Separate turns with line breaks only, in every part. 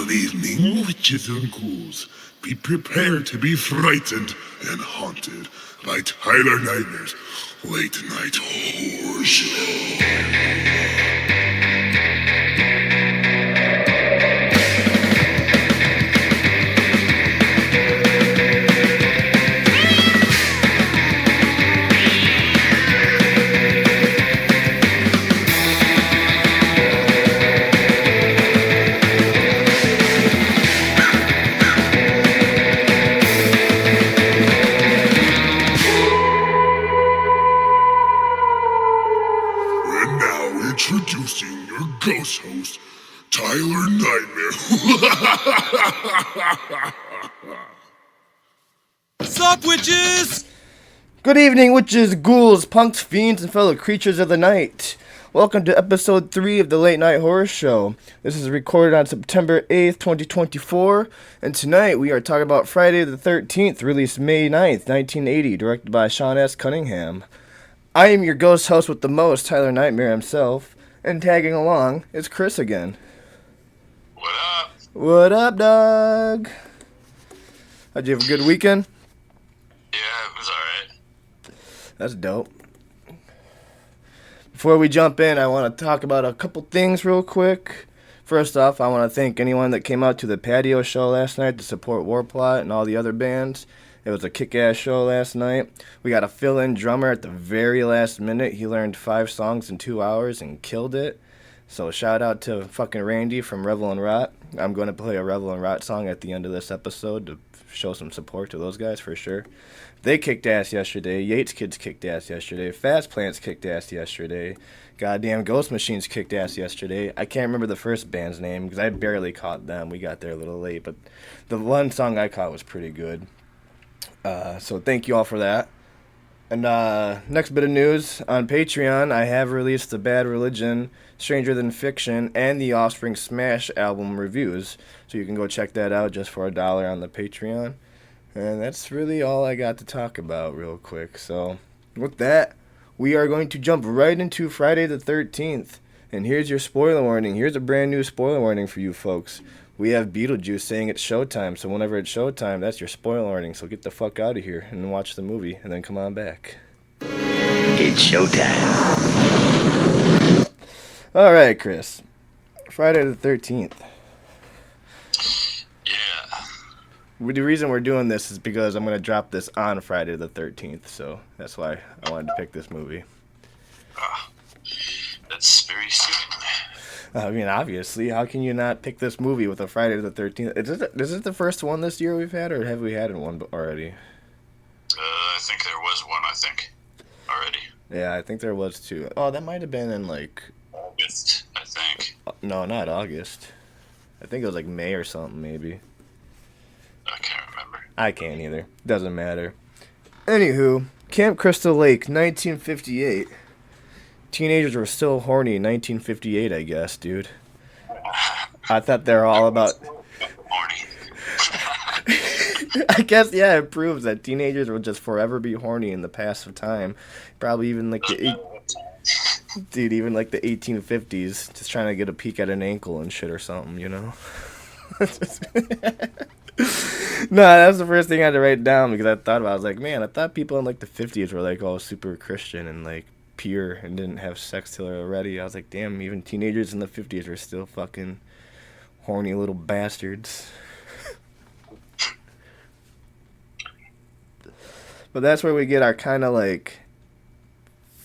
Good evening, witches and ghouls. Be prepared to be frightened and haunted by Tyler Nightmare's late night horror show. And now introducing your ghost host, Tyler Nightmare.
What's up, witches?
Good evening, witches, ghouls, punks, fiends, and fellow creatures of the night. Welcome to episode 3 of the Late Night Horror Show. This is recorded on September 8th, 2024, and tonight we are talking about Friday the 13th, released May 9th, 1980, directed by Sean S. Cunningham. I am your ghost host with the most, Tyler Nightmare himself, and tagging along is Chris again.
What up?
What up, dog? How'd you have a good weekend?
Yeah, it was alright.
That's dope. Before we jump in, I want to talk about a couple things real quick. First off, I want to thank anyone that came out to the patio show last night to support Warplot and all the other bands. It was a kick-ass show last night. We got a fill-in drummer at the very last minute. He learned 5 songs in 2 hours and killed it. So shout out to fucking Randy from Revel and Rot. I'm going to play a Revel and Rot song at the end of this episode to show some support to those guys for sure. They kicked ass yesterday. Yates Kids kicked ass yesterday. Fast Plants kicked ass yesterday. Goddamn Ghost Machines kicked ass yesterday. I can't remember the first band's name because I barely caught them. We got there a little late, but the one song I caught was pretty good. So thank you all for that. And next bit of news, on Patreon, I have released the Bad Religion, Stranger Than Fiction, and the Offspring Smash album reviews. So you can go check that out just for $1 on the Patreon. And that's really all I got to talk about real quick. So with that, we are going to jump right into Friday the 13th. And here's your spoiler warning. Here's a brand new spoiler warning for you folks. We have Beetlejuice saying it's showtime, so whenever it's showtime, that's your spoiler warning. So get the fuck out of here and watch the movie, and then come on back.
It's showtime.
All right, Chris. Friday the 13th.
Yeah.
The reason we're doing this is because I'm going to drop this on Friday the 13th, so that's why I wanted to pick this movie.
That's very soon.
I mean, obviously, how can you not pick this movie with a Friday the 13th? Is this the first one this year we've had, or have we had one already?
I think there was one, already.
Yeah, I think there was too. Oh, that might have been in,
August, I think.
No, not August. I think it was, May or something, maybe.
I can't remember.
I can't either. Doesn't matter. Anywho, Camp Crystal Lake, 1958. Teenagers were still horny in 1958, I guess, dude. I thought they were all about...
Horny.
I guess, yeah, it proves that teenagers will just forever be horny in the past of time. Probably even the 1850s, just trying to get a peek at an ankle and shit or something, you know? No, that's the first thing I had to write down because I thought about it. I was like, man, I thought people in, the 50s were, all super Christian and, pure and didn't have sex till they were ready. I was like, damn, even teenagers in the 50s are still fucking horny little bastards. But that's where we get our kind of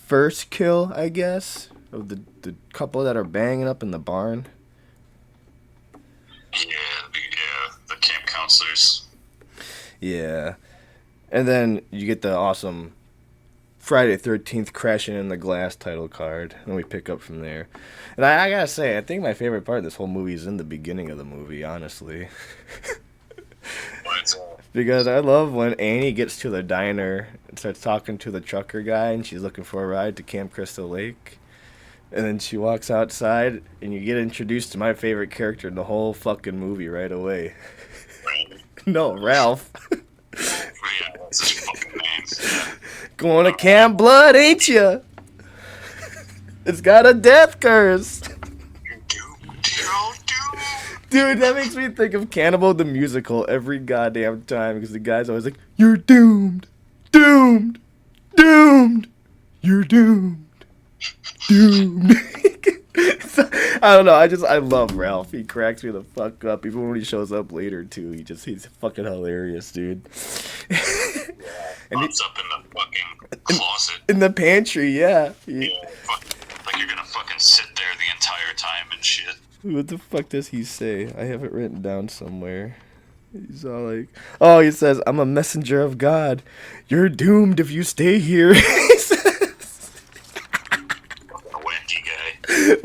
first kill, I guess, of the couple that are banging up in the barn.
Yeah, the camp counselors.
Yeah. And then you get the awesome Friday 13th crashing in the glass title card, and we pick up from there. And I gotta say, I think my favorite part of this whole movie is in the beginning of the movie, honestly. Because I love when Annie gets to the diner and starts talking to the trucker guy, and she's looking for a ride to Camp Crystal Lake. And then she walks outside, and you get introduced to my favorite character in the whole fucking movie right away. No, Ralph.
Yeah, that's his fucking name.
Going to Camp Blood, ain't ya? It's got a death curse. Dude, that makes me think of Cannibal the Musical every goddamn time because the guy's always like, "You're doomed, doomed, doomed, you're doomed, doomed." So, I don't know. I love Ralph. He cracks me the fuck up. Even when he shows up later too, he's fucking hilarious, dude. And
Pops up in the fucking closet.
in the pantry, yeah.
Yeah, like you're gonna fucking sit there the entire time and shit.
What the fuck does he say? I have it written down somewhere. He's all like, oh, he says, "I'm a messenger of God. You're doomed if you stay here." He says.
Wacky guy.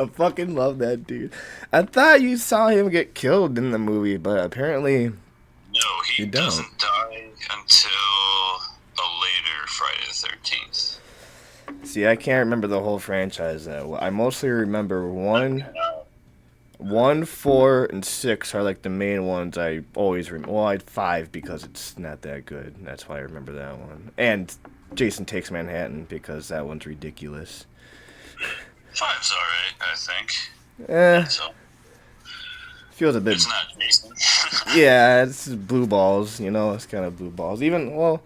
I fucking love that dude. I thought you saw him get killed in the movie, but apparently
No, he
You don't.
doesn't die until a later Friday the 13th.
See, I can't remember the whole franchise that well. I mostly remember 1, 4, and 6 are like the main ones I always remember. Well, I had 5 because it's not that good. That's why I remember that one. And Jason Takes Manhattan because that one's ridiculous.
5's alright, I think. So,
Feels a bit.
it's not Jason.
Yeah, it's blue balls. You know, it's kind of blue balls. Even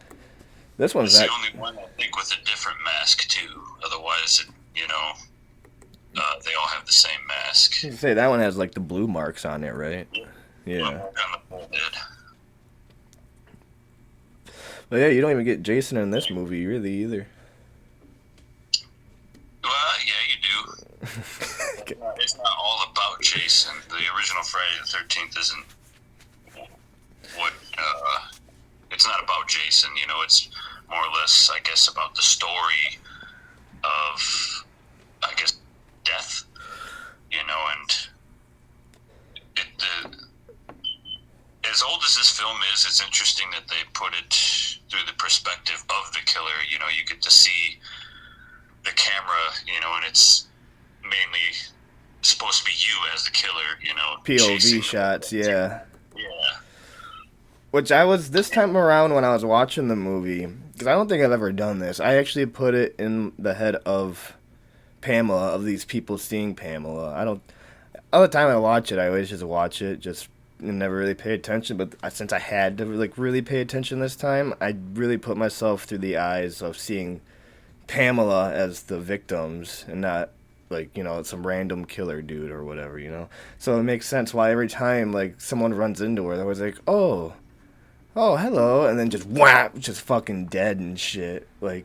this one's
It's
that.
the only one, I think, with a different mask, too. Otherwise, they all have the same mask.
You say that one has like the blue marks on it, right? Yeah.
On the full head.
But yeah, you don't even get Jason in this movie really either.
Well, yeah, you do. It's not all about Jason. The original Friday the 13th isn't what, it's not about Jason, it's more or less, I guess, about the story of, I guess, death, and as old as this film is, it's interesting that they put it through the perspective of the killer. You get to see the camera, and it's mainly supposed to be you as the killer,
POV shots, yeah.
Yeah.
Which this time around when I was watching the movie, because I don't think I've ever done this, I actually put it in the head of Pamela, of these people seeing Pamela. All the time I watch it, I always just watch it, just never really pay attention, but since I had to really pay attention this time, I really put myself through the eyes of seeing Pamela as the victims and not some random killer dude or whatever, So it makes sense why every time someone runs into her, they're always like, oh hello, and then just whap, just fucking dead and shit.
Yeah,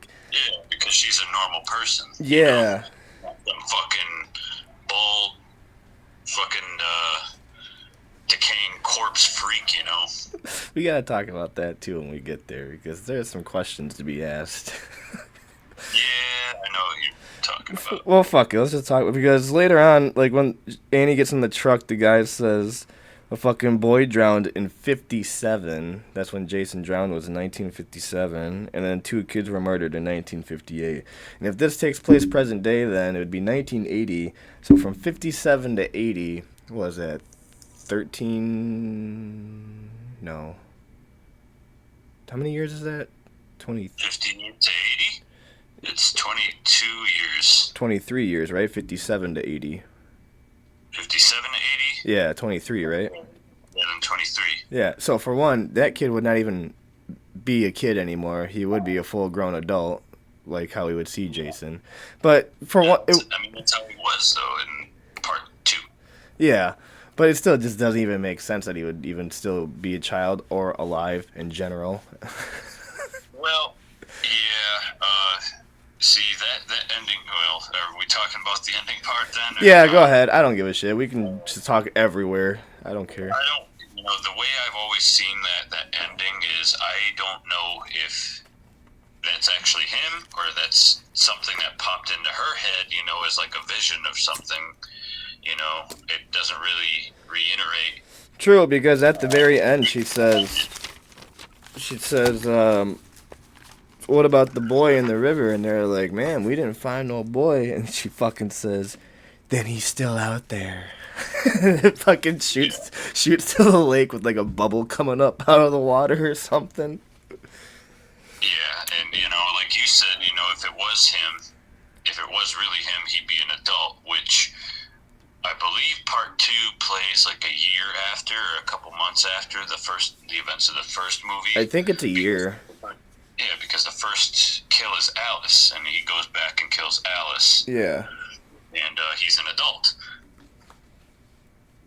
because she's a normal person.
Yeah.
Not some fucking bald, fucking decaying corpse freak,
We gotta talk about that too when we get there because there's some questions to be asked.
Yeah, I know what you're talking about.
Well, fuck it. Let's just talk because later on, when Annie gets in the truck, the guy says a fucking boy drowned in 1957. That's when Jason drowned was in 1957, and then 2 kids were murdered in 1958. And if this takes place present day, then it would be 1980. So from 57 to 80, what was that 13? No. How many years is that? 20.
58 to 80? It's 22 years.
23 years, right? 57 to 80.
57 to 80?
Yeah, 23, right?
Yeah, then 23.
Yeah, so for one, that kid would not even be a kid anymore. He would be a full-grown adult, like how we would see Jason. But for one...
that's how he was, though, in part 2.
Yeah, but it still just doesn't even make sense that he would even still be a child or alive in general.
Well, yeah, see, that ending, are we talking about the ending part then?
Yeah, go ahead. I don't give a shit. We can just talk everywhere. I don't care.
I don't, the way I've always seen that ending is I don't know if that's actually him or that's something that popped into her head, as like a vision of something, it doesn't really reiterate.
True, because at the very end she says, what about the boy in the river? And they're like, man, we didn't find no boy. And she fucking says, then he's still out there. It fucking shoots to the lake with a bubble coming up out of the water or something.
Yeah, and like you said, if it was him, if it was really him, he'd be an adult, which I believe part 2 played plays like a year after or a couple months after the events of the first movie.
I think it's a year.
Yeah, because the first kill is Alice, and he goes back and kills Alice.
Yeah.
And he's an adult.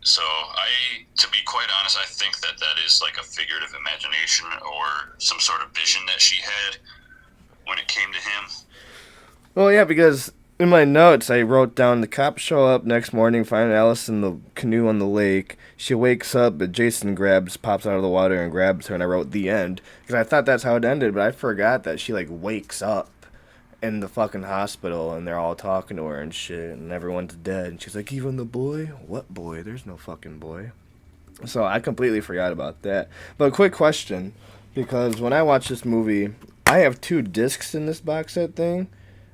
So to be quite honest, I think that is like a figurative imagination or some sort of vision that she had when it came to him.
Well, yeah, because in my notes I wrote down the cops show up next morning, find Alice in the canoe on the lake. She wakes up, but Jason pops out of the water and grabs her, and I wrote the end. Because I thought that's how it ended, but I forgot that she, like, wakes up in the fucking hospital, and they're all talking to her and shit, and everyone's dead. And she's like, even the boy? What boy? There's no fucking boy. So I completely forgot about that. But quick question, because when I watch this movie, I have 2 discs in this box set thing.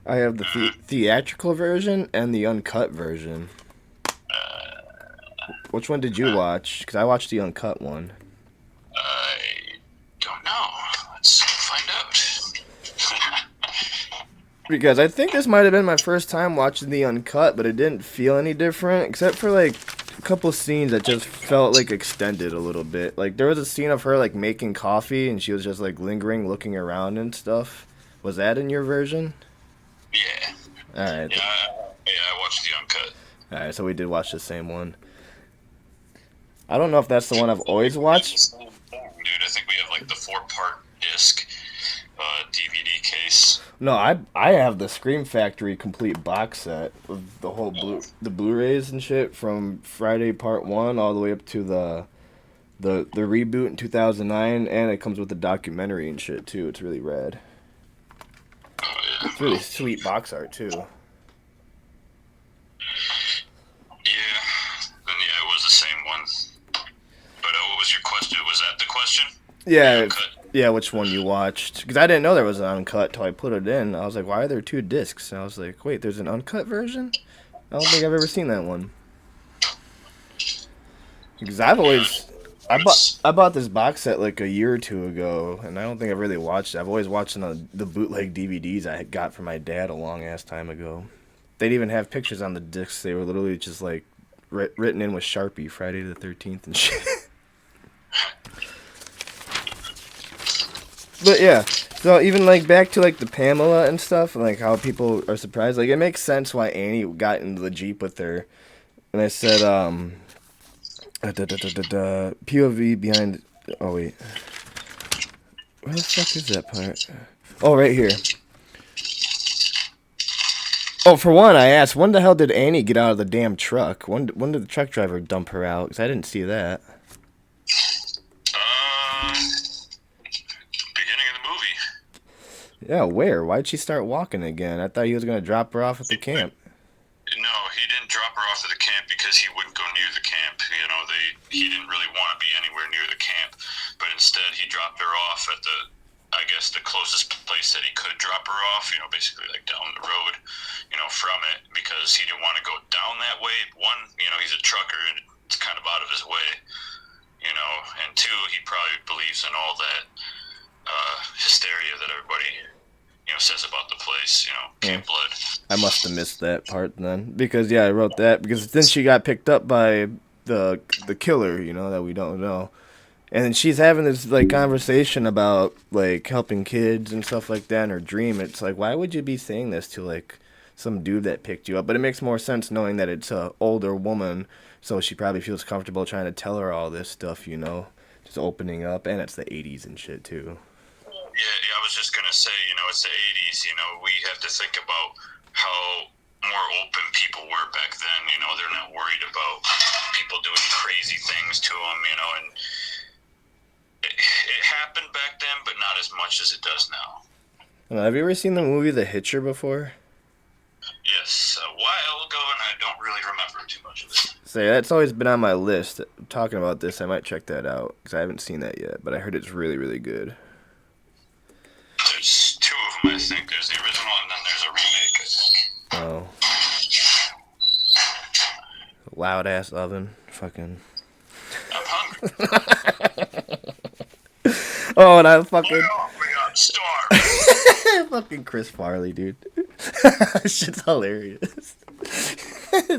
I have the theatrical version and the uncut version. Which one did you watch? Because I watched the uncut one.
I don't know. Let's find out.
Because I think this might have been my first time watching the uncut, but it didn't feel any different, except for, like, a couple scenes that just felt, like, extended a little bit. Like, there was a scene of her, like, making coffee, and she was just, like, lingering, looking around and stuff. Was that in your version?
Yeah.
Alright.
Yeah, I watched the uncut.
Alright, so we did watch the same one. I don't know if that's the one I've always watched.
Dude, I think we have, like, the 4-part disc DVD case.
No, I have the Scream Factory complete box set with the whole the Blu-rays and shit from Friday Part 1 all the way up to the reboot in 2009, and it comes with the documentary and shit too. It's really rad.
Oh, yeah.
It's really sweet box art too.
Yeah. Then, yeah, it was the same one. But what was your question? Was that the question?
Yeah, yeah, which one you watched? Because I didn't know there was an uncut till I put it in. I was like, why are there 2 discs? And I was like, wait, there's an uncut version? I don't think I've ever seen that one. Because I bought this box set like a year or 2 ago, and I don't think I've really watched it. I've always watched the bootleg DVDs I got from my dad a long ass time ago. They didn't even have pictures on the discs. They were literally just like written in with Sharpie, Friday the 13th and shit. But yeah, so even like back to like the Pamela and stuff, and like how people are surprised. Like it makes sense why Annie got into the Jeep with her. And I said, POV behind. Oh wait, where the fuck is that part? Oh, right here. Oh, for one, I asked, when the hell did Annie get out of the damn truck? When did the truck driver dump her out? Because I didn't see that. Yeah, where? Why'd she start walking again? I thought he was going to drop her off at the camp.
No, he didn't drop her off at the camp because he wouldn't go near the camp. You know, he didn't really want to be anywhere near the camp. But instead, he dropped her off at I guess, the closest place that he could drop her off, you know, basically like down the road, you know, from it, because he didn't want to go down that way. One, you know, he's a trucker and it's kind of out of his way, you know, and 2, he probably believes in all that hysteria that everybody, you know, says about the place, you know, Camp Blood.
I must have missed that part then, because yeah, I wrote that because then she got picked up by the killer, you know, that we don't know, and then she's having this like conversation about like helping kids and stuff like that in her dream. It's like, why would you be saying this to like some dude that picked you up? But it makes more sense knowing that it's a older woman, so she probably feels comfortable trying to tell her all this stuff, you know, just opening up, and it's the 80s and shit too.
Yeah, I was just going to say, you know, it's the 80s, you know, we have to think about how more open people were back then, you know, they're not worried about people doing crazy things to them, you know, and it happened back then, but not as much as it does now.
Have you ever seen the movie The Hitcher before?
Yes, a while ago, and I don't really remember too much of it.
Say, that's always been on my list. Talking about this, I might check that out, because I haven't seen that yet, but I heard it's really, really good.
There's 2 of them, I think. There's the original, and then there's a remake, I think.
Oh. Loud ass oven. Fucking.
I'm hungry.
Oh, and I fucking.
Oh, we got starved.
Fucking Chris Farley, dude. Shit's hilarious.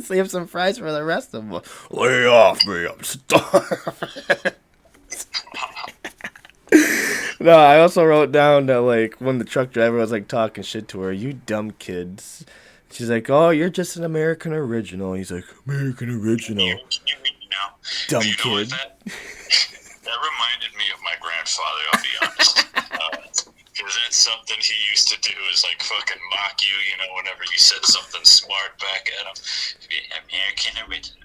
Save some fries for the rest of them. Lay off me, I'm starving. No, I also wrote down that, like, when the truck driver was, like, talking shit to her, you dumb kids. She's like, oh, you're just an American original. He's like, American original.
Can you read me now?
Dumb
But you know what,
kid.
that reminded me of my grandfather, I'll be honest. Because that's something he used to do, is like fucking mock you, you know, whenever you said something smart back at him. American original.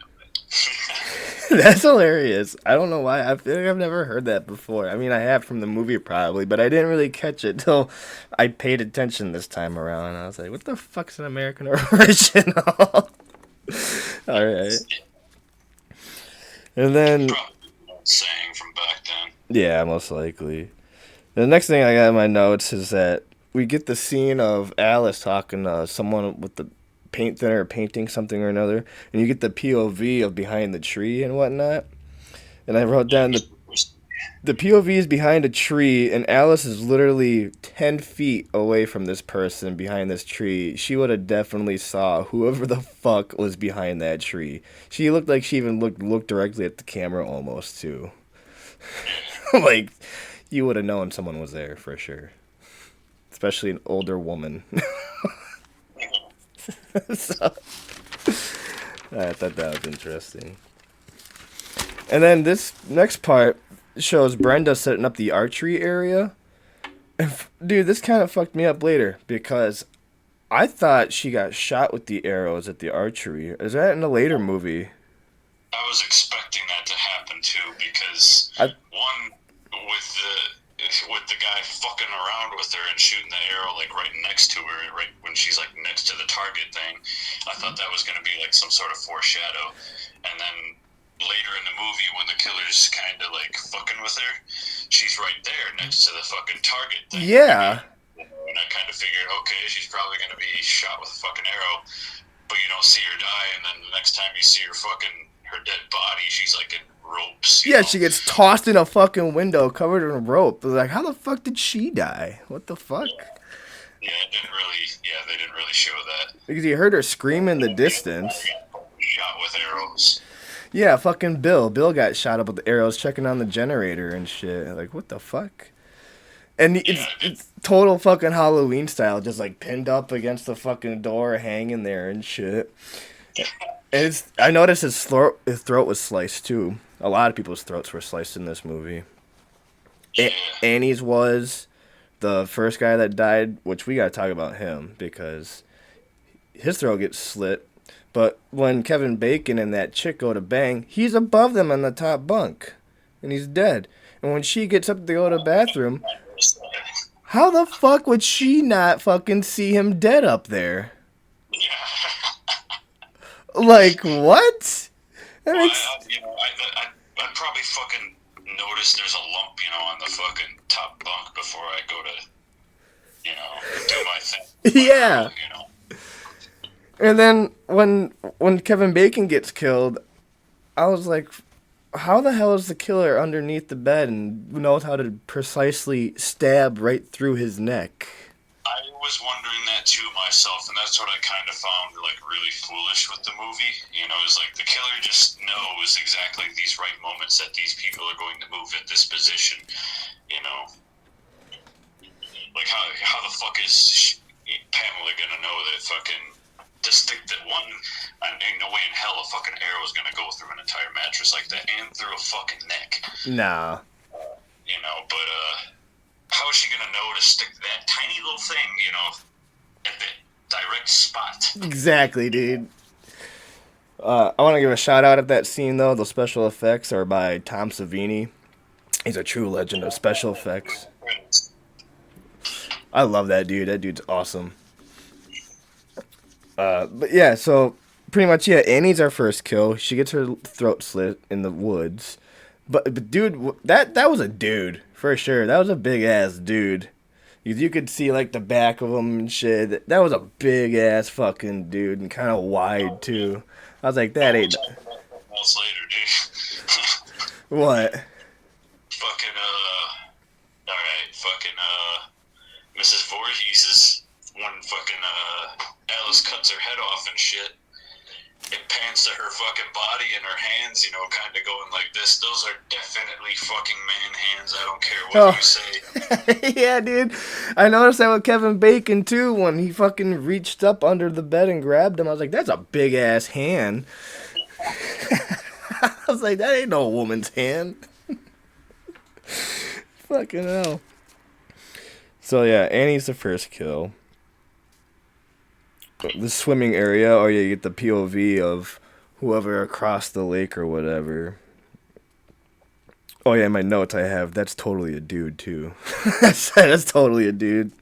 That's hilarious. I don't know why. I feel like I've never heard that before. I mean, I have from the movie probably, but I didn't really catch it till I paid attention this time around. I was like, what the fuck's an American original? All right. And then,
Probably saying from back then.
yeah, most likely. The next thing I got in my notes is that we get the scene of Alice talking to someone with the paint thinner painting something or another, and you get the POV of behind the tree and whatnot. And I wrote down the POV is behind a tree, and Alice is literally 10 feet away from this person behind this tree. She would have definitely saw whoever the fuck was behind that tree. She looked like she even looked directly at the camera almost, too. Like, you would have known someone was there for sure. Especially an older woman. So, I thought that was interesting. And then this next part shows Brenda setting up the archery area. And dude, this kind of fucked me up later because I thought she got shot with the arrows at the archery. Is that in a later movie?
I was expecting that to happen too, because one, with the guy fucking around with her and shooting the arrow like right next to her, right when she's like next to the target thing, I thought that was gonna be like some sort of foreshadow. And then later in the movie, when the killer's kind of like fucking with her, she's right there next to the fucking target thing.
Yeah.
And I kind of figured, okay, she's probably gonna be shot with a fucking arrow, but you don't see her die, and then the next time you see her dead body, she's like in ropes.
Yeah, she gets tossed in a fucking window covered in rope. Like, how the fuck did she die? What the fuck?
Yeah, they didn't really show that.
Because you heard her scream in the distance.
Shot with arrows.
Yeah, fucking Bill. Bill got shot up with arrows checking on the generator and shit. Like, what the fuck? And it's total fucking Halloween style, just like pinned up against the fucking door, hanging there and shit. And I noticed his throat was sliced too. A lot of people's throats were sliced in this movie. Annie's was the first guy that died, which we gotta talk about him because his throat gets slit. But when Kevin Bacon and that chick go to bang, he's above them on the top bunk, and he's dead. And when she gets up to go to the bathroom, how the fuck would she not fucking see him dead up there? Like, what? That makes...
I'd probably fucking notice there's a lump, on the fucking top bunk before I go to, do my thing.
Yeah. And then when Kevin Bacon gets killed, I was like, how the hell is the killer underneath the bed and knows how to precisely stab right through his neck?
I was wondering that too myself, and that's what I kind of found like really foolish with the movie. It's like the killer just knows exactly these right moments that these people are going to move at this position. Like how the fuck is Pamela gonna know that fucking to stick that one? Ain't no way in hell a fucking arrow is gonna go through an entire mattress like that and through a fucking neck.
Nah.
But how is she gonna know to stick that tiny little thing, at the direct spot?
Exactly, dude. I want to give a shout out at that scene though. The special effects are by Tom Savini. He's a true legend of special effects. I love that dude. That dude's awesome. But yeah, so pretty much, yeah, Annie's our first kill. She gets her throat slit in the woods. But dude, that was a dude for sure. That was a big ass dude. You could see like the back of him and shit. That was a big ass fucking dude and kind of wide too. I was like, that ain't.
Months later, dude.
What?
Fucking alright, fucking Mrs. Voorhees is when fucking Alice cuts her head off and shit. It pants to her fucking body and her hands, you know, kind of going like this. Those are definitely fucking man hands. I don't care what you say.
Yeah, dude. I noticed that with Kevin Bacon, too, when he fucking reached up under the bed and grabbed him. I was like, that's a big-ass hand. I was like, that ain't no woman's hand. Fucking hell. So, yeah, Annie's the first kill. The swimming area, or you get the POV of whoever across the lake or whatever. Oh yeah, in my notes I have that's totally a dude too. That's totally a dude.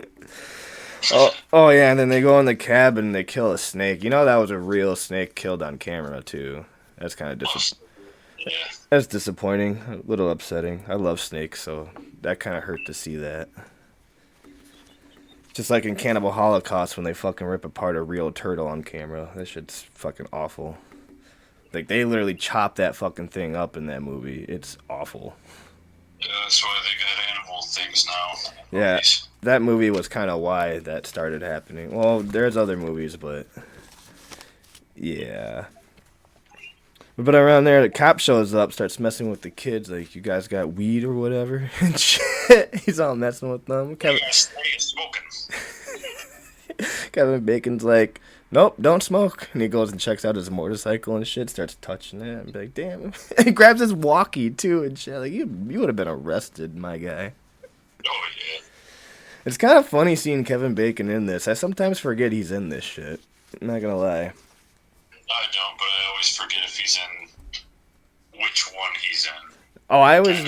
Oh yeah, and then they go in the cabin and they kill a snake. You know that was a real snake killed on camera too. That's kind of that's disappointing, a little upsetting. I love snakes, so that kind of hurt to see that. Just like in Cannibal Holocaust when they fucking rip apart a real turtle on camera. That shit's fucking awful. Like, they literally chop that fucking thing up in that movie. It's awful.
Yeah, that's why they got animal things now.
Yeah,
Movies.
that movie was kind of why that started happening. Well, there's other movies, but... yeah. But around there, the cop shows up, starts messing with the kids. Like, you guys got weed or whatever? And shit. He's all messing with them.
Smoking.
Kevin Bacon's like, nope, don't smoke. And he goes and checks out his motorcycle and shit, starts touching it. And be like, damn. He grabs his walkie, too, and shit. Like, you would have been arrested, my guy.
Oh, yeah.
It's kind of funny seeing Kevin Bacon in this. I sometimes forget he's in this shit. I'm not gonna lie.
I don't, but I always forget if he's in which one he's in.
Oh, I always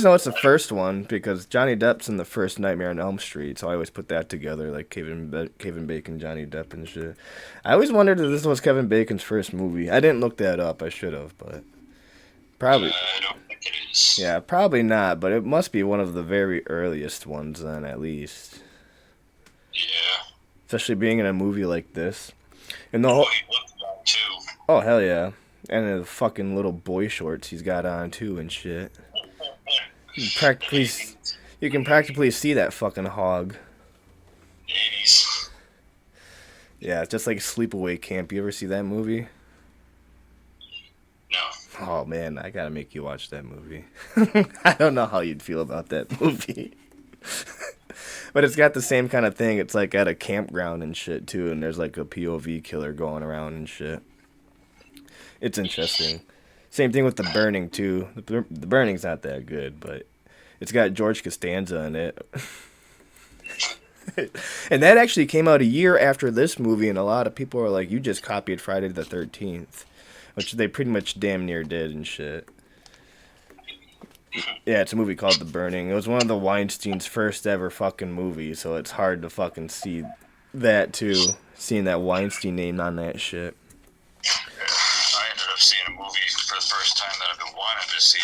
know it's the first one because Johnny Depp's in the first Nightmare on Elm Street, so I always put that together, like Kevin Bacon, Johnny Depp, and shit. I always wondered if this was Kevin Bacon's first movie. I didn't look that up. I should have, but probably.
I don't think it is.
Yeah, probably not, but it must be one of the very earliest ones then, at least.
Yeah.
Especially being in a movie like this, and the whole.
Oh, he looked young too.
Oh hell yeah. And the fucking little boy shorts he's got on too and shit. You can practically see that fucking hog.
80s.
Yeah, it's just like Sleepaway Camp. You ever see that movie?
No.
Oh man, I gotta make you watch that movie. I don't know how you'd feel about that movie. But it's got the same kind of thing. It's like at a campground and shit too, and there's like a POV killer going around and shit. It's interesting. Same thing with The Burning, too. The Burning's not that good, but it's got George Costanza in it. And that actually came out a year after this movie, and a lot of people are like, you just copied Friday the 13th. Which they pretty much damn near did and shit. Yeah, it's a movie called The Burning. It was one of the Weinstein's first ever fucking movies, so it's hard to fucking see that, too. Seeing that Weinstein name on that shit.
I ended up seeing a movie for the first time that I've been wanting to see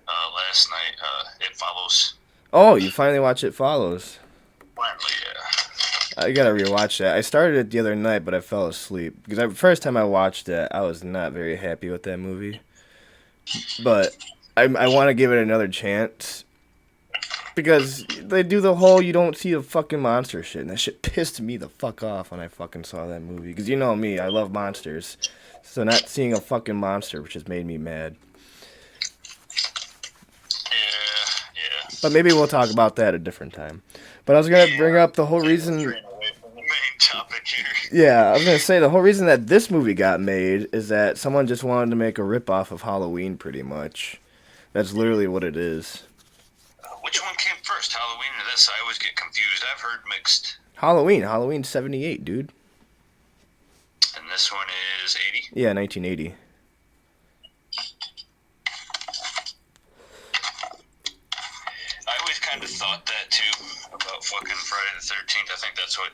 last night. It Follows.
Oh, you finally watch It Follows.
Finally, yeah.
I gotta rewatch that. I started it the other night, but I fell asleep. Because the first time I watched it, I was not very happy with that movie. But I want to give it another chance. Because they do the whole you don't see the fucking monster shit. And that shit pissed me the fuck off when I fucking saw that movie. Because you know me, I love monsters. So not seeing a fucking monster, which just made me mad.
Yeah.
But maybe we'll talk about that a different time. But I was going to bring up the whole reason...
Straying away from the main topic here.
Yeah, I was going to say the whole reason that this movie got made is that someone just wanted to make a ripoff of Halloween, pretty much. That's literally what it is.
Which one came first, Halloween or this? I always get confused. I've heard mixed.
Halloween 78, dude.
And this one is 80?
Yeah, 1980.
I always kind of thought that too about fucking Friday the 13th. I think that's what.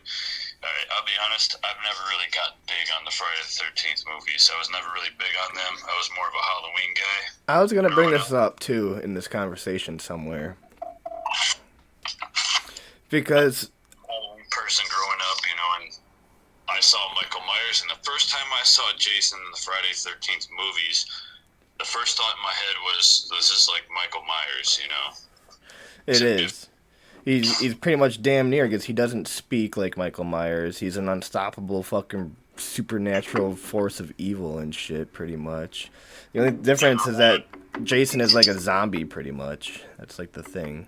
Alright, I'll be honest. I've never really got big on the Friday the 13th movies. I was never really big on them. I was more of a Halloween guy.
I was going to bring this up too in this conversation somewhere. Because
Halloween person growing up, you know, and I saw Michael Myers, and the first time I saw Jason in the Friday 13th movies, the first thought in my head was, this is like Michael Myers, you know?
it is. He's pretty much damn near because he doesn't speak like Michael Myers. He's an unstoppable fucking supernatural force of evil and shit, pretty much. The only difference is that Jason is like a zombie, pretty much. That's like the thing.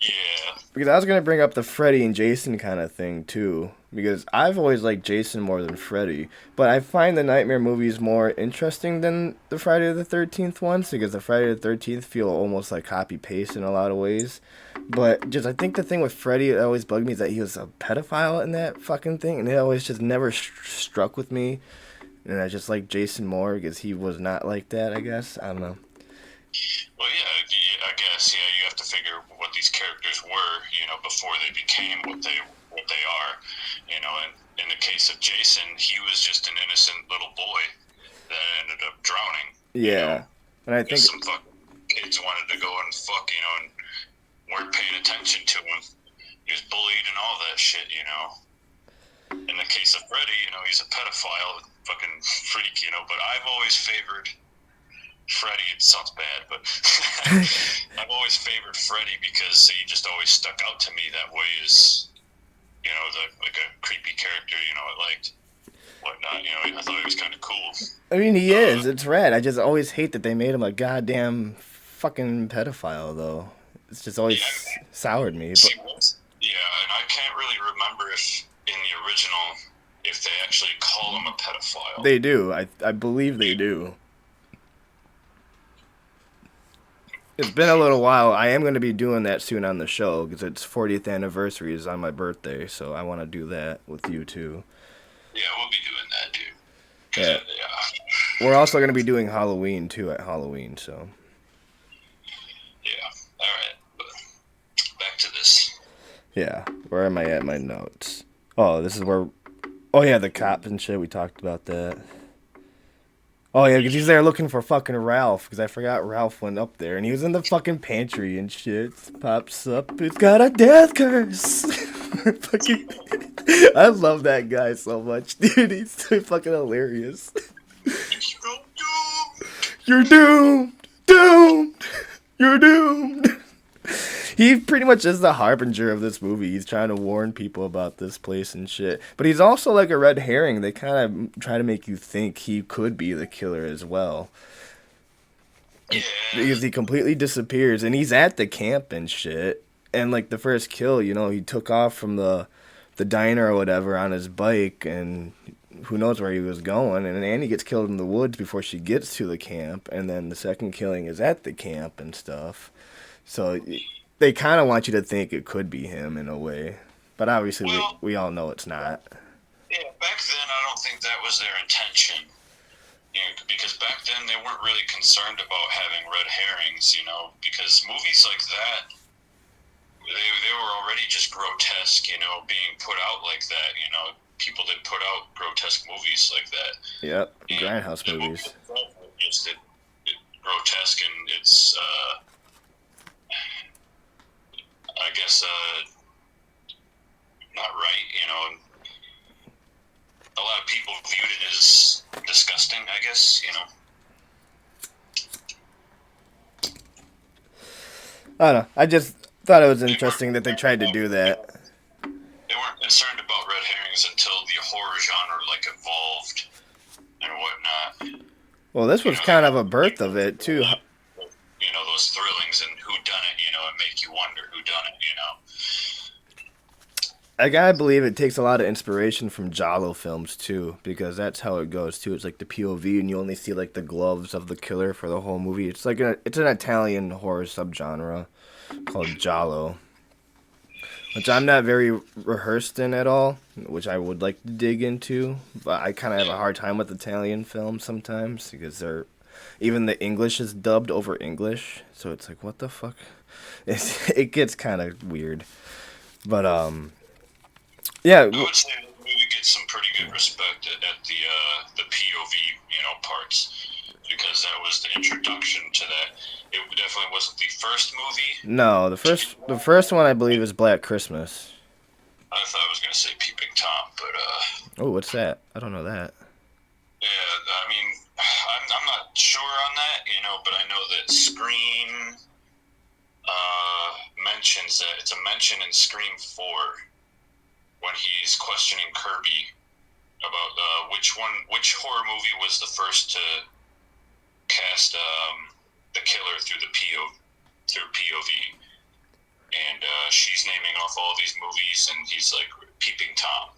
Yeah.
Because I was going to bring up the Freddy and Jason kind of thing, too. Because I've always liked Jason more than Freddy. But I find the Nightmare movies more interesting than the Friday the 13th ones. Because the Friday the 13th feel almost like copy-paste in a lot of ways. But just, I think the thing with Freddy that always bugged me is that he was a pedophile in that fucking thing. And it always just never struck with me. And I just like Jason more because he was not like that, I guess. I don't know.
Well, yeah, I guess, yeah, you have to figure what these characters were, before they became what they are, and in the case of Jason, he was just an innocent little boy that ended up drowning.
Yeah. And I think
some fucking kids wanted to go and fuck, and weren't paying attention to him. He was bullied and all that shit, In the case of Freddy, he's a pedophile, fucking freak, but I've always favored Freddy. It sounds bad, but I've always favored Freddy because he just always stuck out to me that way as, like a creepy character, I liked whatnot, I thought he was kind of cool.
I mean, he is. It's rad. I just always hate that they made him a goddamn fucking pedophile, though. It's just always soured me. But...
Yeah, and I can't really remember if in the original, if they actually call him a pedophile.
They do. I believe they do. It's been a little while. I am going to be doing that soon on the show because its 40th anniversary is on my birthday, so I want to do that with you too.
Yeah, we'll be doing that, dude.
Yeah. We're also going to be doing Halloween too at Halloween, so.
Yeah. All right. But back to this.
Yeah. Where am I at my notes? Oh, this is where. Oh yeah, the cop and shit. We talked about that. Oh, yeah, because he's there looking for fucking Ralph, because I forgot Ralph went up there, and he was in the fucking pantry and shit. Pops up, it's got a death curse. Fucking, I love that guy so much, dude. He's so fucking hilarious. You're doomed! Doomed! You're doomed! He pretty much is the harbinger of this movie. He's trying to warn people about this place and shit. But he's also like a red herring. They kind of try to make you think he could be the killer as well.
Yeah.
Because he completely disappears. And he's at the camp and shit. And like the first kill, he took off from the diner or whatever on his bike. And who knows where he was going. And Annie gets killed in the woods before she gets to the camp. And then the second killing is at the camp and stuff. So... they kind of want you to think it could be him in a way. But obviously, we all know it's not.
Yeah, back then, I don't think that was their intention. Because back then, they weren't really concerned about having red herrings, because movies like that, they were already just grotesque, being put out like that, People that put out grotesque movies like that.
Yep, grindhouse movies.
Just grotesque, and it's... I guess, not right, A lot of people viewed it as disgusting, I guess,
I don't know. I just thought it was interesting that they tried to do that.
They weren't concerned about red herrings until the horror genre, evolved and whatnot.
Well, this was kind of a birth of it, too.
Those thrillings and who done it, and make you wonder who done it,
I gotta believe it takes a lot of inspiration from Giallo films, too, because that's how it goes, too. It's like the POV, and you only see, the gloves of the killer for the whole movie. It's like it's an Italian horror subgenre called Giallo, which I'm not very rehearsed in at all, which I would like to dig into, but I kind of have a hard time with Italian films sometimes, because even the English is dubbed over English, so it's like, what the fuck? It gets kind of weird. But, yeah.
I would say the movie gets some pretty good respect at the POV, parts, because that was the introduction to that. It definitely wasn't the first movie.
No, the first one I believe is Black Christmas.
I thought I was going to say Peeping Tom, but,
Oh, what's that? I don't know that.
Yeah, I mean... I'm not sure on that, but I know that Scream mentions that it's a mention in Scream 4 when he's questioning Kirby, about which horror movie was the first to cast the killer through POV, and she's naming off all these movies, and he's like Peeping Tom.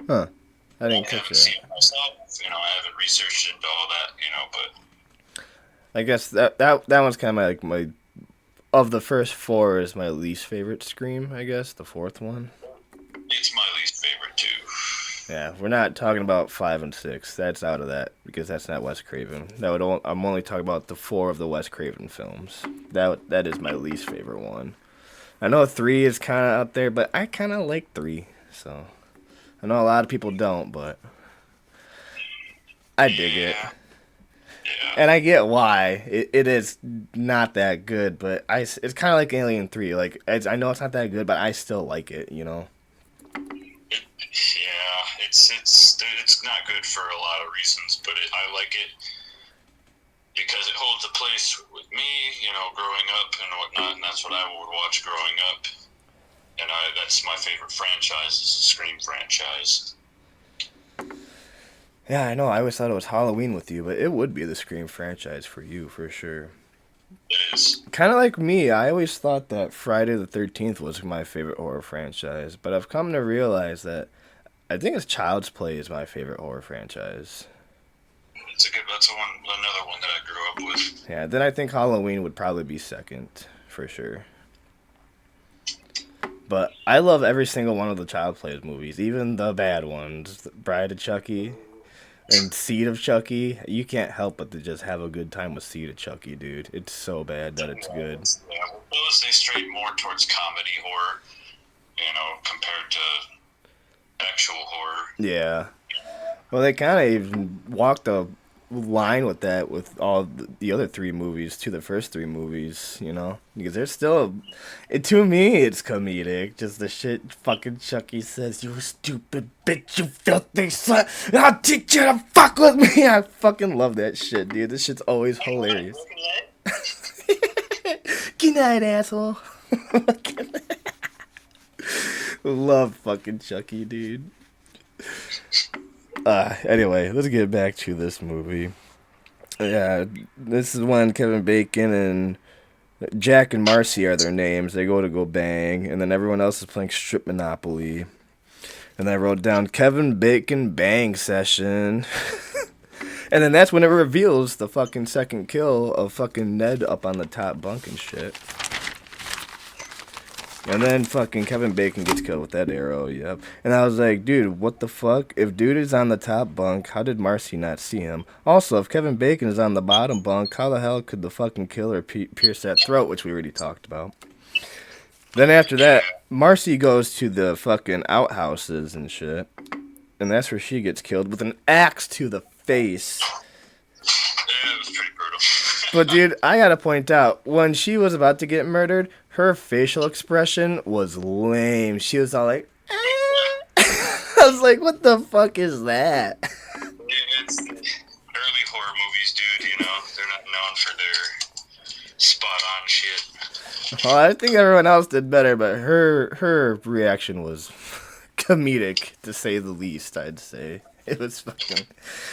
Huh. I didn't
I
catch
haven't
that.
seen it myself. I haven't researched into all that. But
I guess that one's kind of like my of the first four is my least favorite Scream. I guess the fourth one.
it's my least favorite too.
Yeah, we're not talking about 5 and 6. That's out of that because that's not Wes Craven. I'm only talking about the 4 of the Wes Craven films. That is my least favorite one. I know 3 is kind of out there, but I kind of like 3. So I know a lot of people don't, but I dig it.
Yeah.
And I get why it is not that good, but it's kind of like Alien 3. Like I know it's not that good, but I still like it.
It's not good for a lot of reasons, but I like it because it holds a place with me, growing up and whatnot, and that's what I would watch growing up. And that's my favorite franchise, is the Scream franchise.
Yeah, I know. I always thought it was Halloween with you, but it would be the Scream franchise for you for sure.
It is.
Kind of like me, I always thought that Friday the 13th was my favorite horror franchise, but I've come to realize that I think it's Child's Play is my favorite horror franchise.
That's another one that I grew up with.
Yeah, then I think Halloween would probably be second, for sure. But I love every single one of the Child Plays movies, even the bad ones. Bride of Chucky and Seed of Chucky. You can't help but to just have a good time with Seed of Chucky, dude. It's so bad that it's good.
Yeah, those they stray more towards comedy horror, compared to actual horror.
Yeah. Well, they kind of even walked a line with that with all the other 3 movies, to the first 3 movies, because there's still, to me, it's comedic. Just the shit fucking Chucky says, "You stupid bitch, you filthy slut, I'll teach you to fuck with me." I fucking love that shit, dude. This shit's always hilarious. Good night, asshole. Love fucking Chucky, dude. Anyway, let's get back to this movie. Yeah, this is when Kevin Bacon and Jack and Marcy are their names. They go bang, and then everyone else is playing Strip Monopoly. And then I wrote down Kevin Bacon bang session. And then that's when it reveals the fucking second kill of fucking Ned up on the top bunk and shit. And then fucking Kevin Bacon gets killed with that arrow, yep. And I was like, dude, what the fuck? If dude is on the top bunk, how did Marcy not see him? Also, if Kevin Bacon is on the bottom bunk, how the hell could the fucking killer pierce that throat, which we already talked about? Then after that, Marcy goes to the fucking outhouses and shit. And that's where she gets killed with an axe to the face.
Yeah, it was pretty brutal.
But dude, I gotta point out, when she was about to get murdered, her facial expression was lame. She was all like, I was like, what the fuck is that?
It's early horror movies, dude, they're not known for their spot-on shit.
Well, I think everyone else did better, but her reaction was comedic, to say the least, I'd say. It was fucking,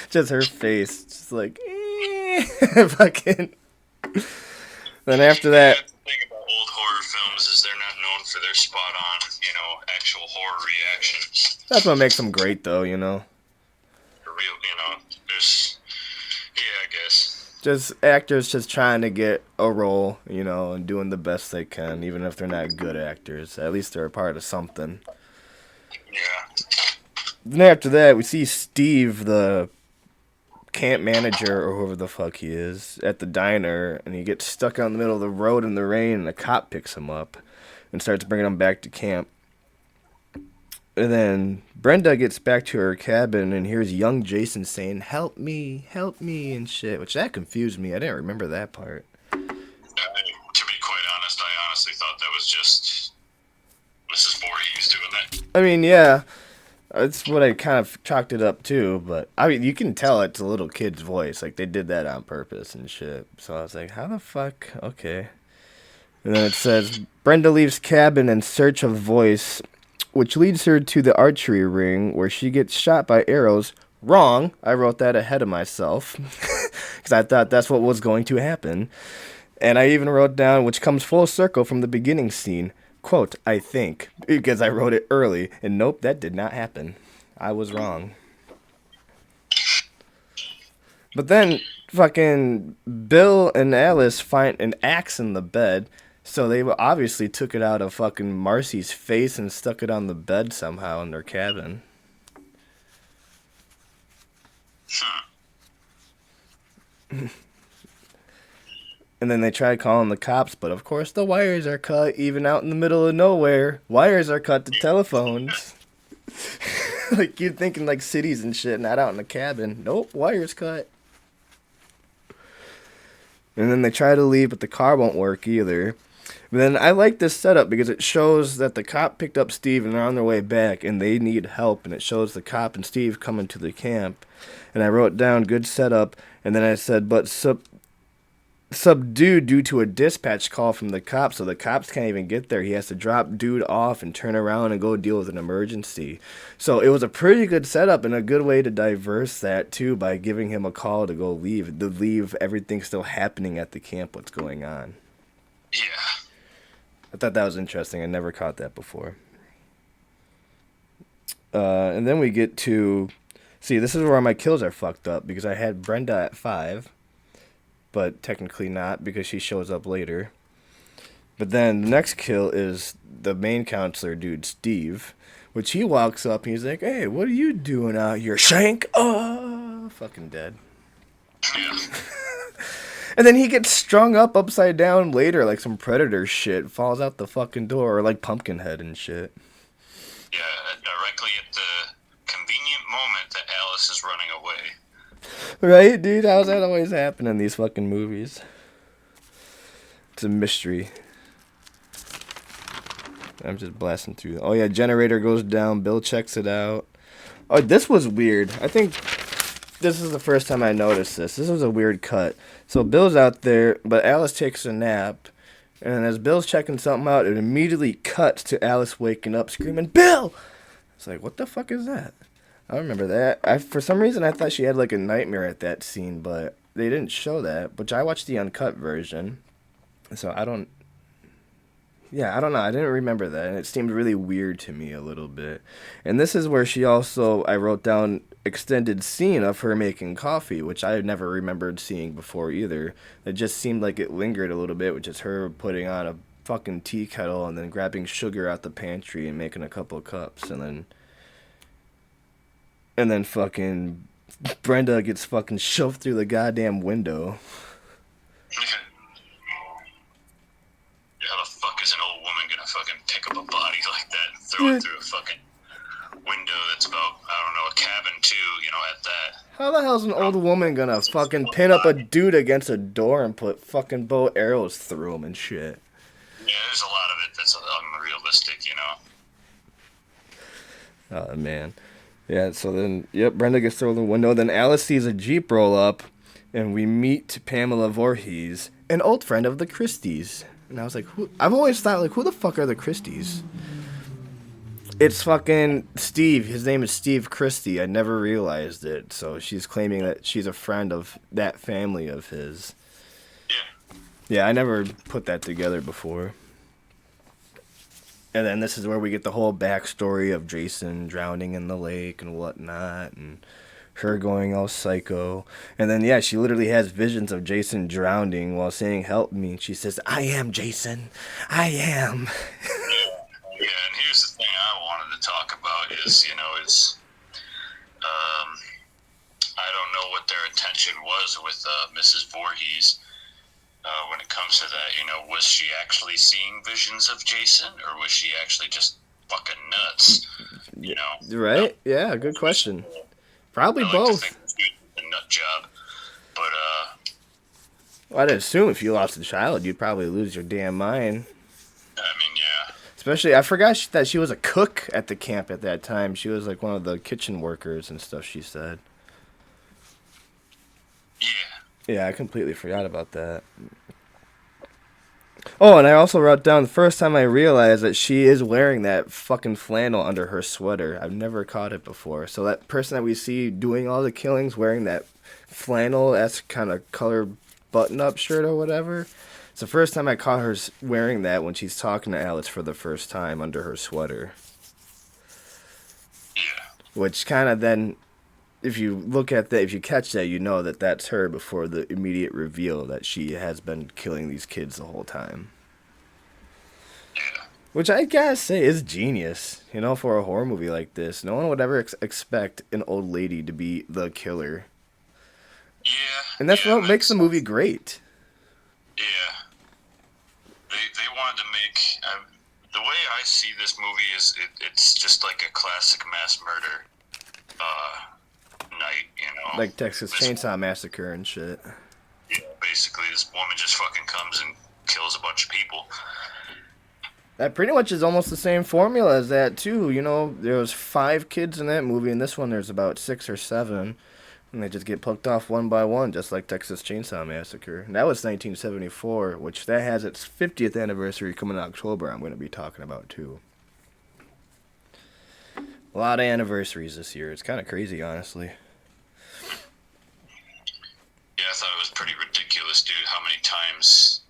just her face, just like, fucking. Then after that,
The thing about old horror films is they're not known for their spot-on, actual horror reactions.
that's what makes them great, though,
For real, there's, I guess.
Just actors just trying to get a role, and doing the best they can, even if they're not good actors. At least they're a part of something.
Yeah.
Then after that, we see Steve, the camp manager, or whoever the fuck he is, at the diner, and he gets stuck out in the middle of the road in the rain, and a cop picks him up and starts bringing him back to camp. And then Brenda gets back to her cabin and hears young Jason saying, help me, and shit, which that confused me. I didn't remember that part.
To be quite honest, I honestly thought that was just Mrs. Voorhees doing that.
I mean, yeah, that's what I kind of chalked it up to, but I mean, you can tell it's a little kid's voice. Like, they did that on purpose and shit. So I was like, how the fuck? Okay. And then it says, Brenda leaves cabin in search of voice which leads her to the archery ring where she gets shot by arrows. Wrong. I wrote that ahead of myself because I thought that's what was going to happen. And I even wrote down, which comes full circle from the beginning scene, quote, I think, because I wrote it early. And nope, that did not happen. I was wrong. But then fucking Bill and Alice find an axe in the bed. So they obviously took it out of fucking Marcy's face and stuck it on the bed somehow in their cabin. And then they tried calling the cops, but of course the wires are cut, even out in the middle of nowhere. Wires are cut to telephones. Like you'd think in like cities and shit, not out in the cabin. Nope, wires cut. And then they try to leave, but the car won't work either. But then I like this setup because it shows that the cop picked up Steve and they're on their way back and they need help. And it shows the cop and Steve coming to the camp. And I wrote down good setup. And then I said, but subdued due to a dispatch call from the cops. So the cops can't even get there. He has to drop dude off and turn around and go deal with an emergency. So it was a pretty good setup and a good way to diverse that too by giving him a call to go leave. To leave everything still happening at the camp, what's going on.
Yeah.
I thought that was interesting. I never caught that before. And then we get to... See, this is where my kills are fucked up because I had Brenda at 5. But technically not because she shows up later. But then the next kill is the main counselor dude, Steve. Which he walks up and he's like, hey, what are you doing out here? Shank! Oh, fucking dead.
Yeah.
And then he gets strung up upside down later like some Predator shit. Falls out the fucking door or like Pumpkinhead and shit.
Yeah, directly at the convenient moment that Alice is running away.
Right, dude? How's that always happen in these fucking movies? It's a mystery. I'm just blasting through. Oh, yeah, generator goes down. Bill checks it out. Oh, this was weird. I think this is the first time I noticed this. This was a weird cut. So Bill's out there, but Alice takes a nap. And as Bill's checking something out, it immediately cuts to Alice waking up screaming, Bill! It's like, what the fuck is that? I remember that. For some reason, I thought she had like a nightmare at that scene, but they didn't show that. But I watched the uncut version, so I don't know. I didn't remember that, and it seemed really weird to me a little bit. And this is where I wrote down extended scene of her making coffee, which I had never remembered seeing before either. It just seemed like it lingered a little bit, which is her putting on a fucking tea kettle and then grabbing sugar out the pantry and making a couple of cups, and then fucking Brenda gets fucking shoved through the goddamn window.
How the fuck is an old woman gonna fucking pick up a body like that and throw it through a fucking window that's about, I don't know, a cabin too, at that?
How the hell's an old woman gonna fucking pin up a dude against a door and put fucking bow arrows through him and shit?
Yeah, there's a lot of it that's unrealistic,
Oh, man. Yeah, so then, Brenda gets thrown the window. Then Alice sees a Jeep roll up, and we meet Pamela Voorhees, an old friend of the Christies. And I was like, I've always thought, like, who the fuck are the Christies? It's fucking Steve. His name is Steve Christie. I never realized it. So she's claiming that she's a friend of that family of his.
Yeah.
Yeah, I never put that together before. And then this is where we get the whole backstory of Jason drowning in the lake and whatnot, and her going all psycho. And then, she literally has visions of Jason drowning while saying, help me. And she says, I am Jason. I am.
Yeah, and here's the thing I wanted to talk about is, I don't know what their intention was with Mrs. Voorhees. When it comes to that, was she actually seeing visions of Jason, or was she actually just fucking nuts?
Right? Yeah, good question. Probably
I
both.
like to think she did a nut job, but
Well, I'd assume if you lost a child, you'd probably lose your damn mind.
I mean, yeah.
Especially, I forgot that she was a cook at the camp at that time. She was like one of the kitchen workers and stuff, she said.
Yeah.
Yeah, I completely forgot about that. Oh, and I also wrote down the first time I realized that she is wearing that fucking flannel under her sweater. I've never caught it before. So that person that we see doing all the killings wearing that flannel-esque kind of color button-up shirt or whatever. It's the first time I caught her wearing that when she's talking to Alice for the first time under her sweater.
Yeah.
Which kind of then, if you look at that, if you catch that, you know that that's her before the immediate reveal that she has been killing these kids the whole time.
Yeah.
Which I gotta say is genius, you know, for a horror movie like this. No one would ever expect an old lady to be the killer.
Yeah.
And that's
yeah,
what makes the movie great.
Yeah. They wanted to make... the way I see this movie is it's just like a classic mass murder night, you know?
Like Texas Chainsaw Massacre and shit.
Yeah, basically, this woman just fucking comes and kills a bunch of people.
That pretty much is almost the same formula as that, too. You know, there was 5 kids in that movie, and this one there's about 6 or 7. And they just get plucked off one by one, just like Texas Chainsaw Massacre. And that was 1974, which that has its 50th anniversary coming in October I'm going to be talking about, too. A lot of anniversaries this year. It's kind of crazy, honestly.
Yeah, I thought it was pretty ridiculous, dude, how many times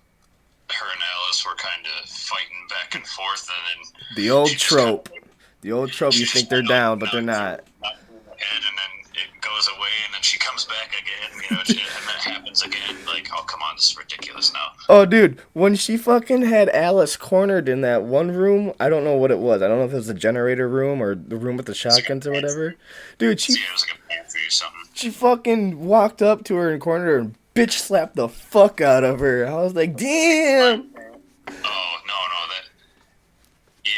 her and Alice were kind of fighting back and forth, and then...
The old
she just
trope.
kinda, like,
The old trope, you
she
think
just
they're
kinda,
down,
like,
but they're not.
knocks her in the head, and then it goes away, and then she comes back again, you know, and that happens again. Like, oh, come on, this is ridiculous now.
Oh, dude, when she fucking had Alice cornered in that one room, I don't know what it was. I don't know if it was the generator room or the room with the shotguns or whatever. Dude,
Yeah, it was like a pantry or something.
she fucking walked up to her and cornered her and bitch slapped the fuck out of her. I was like, damn.
Oh, no, that... Yeah,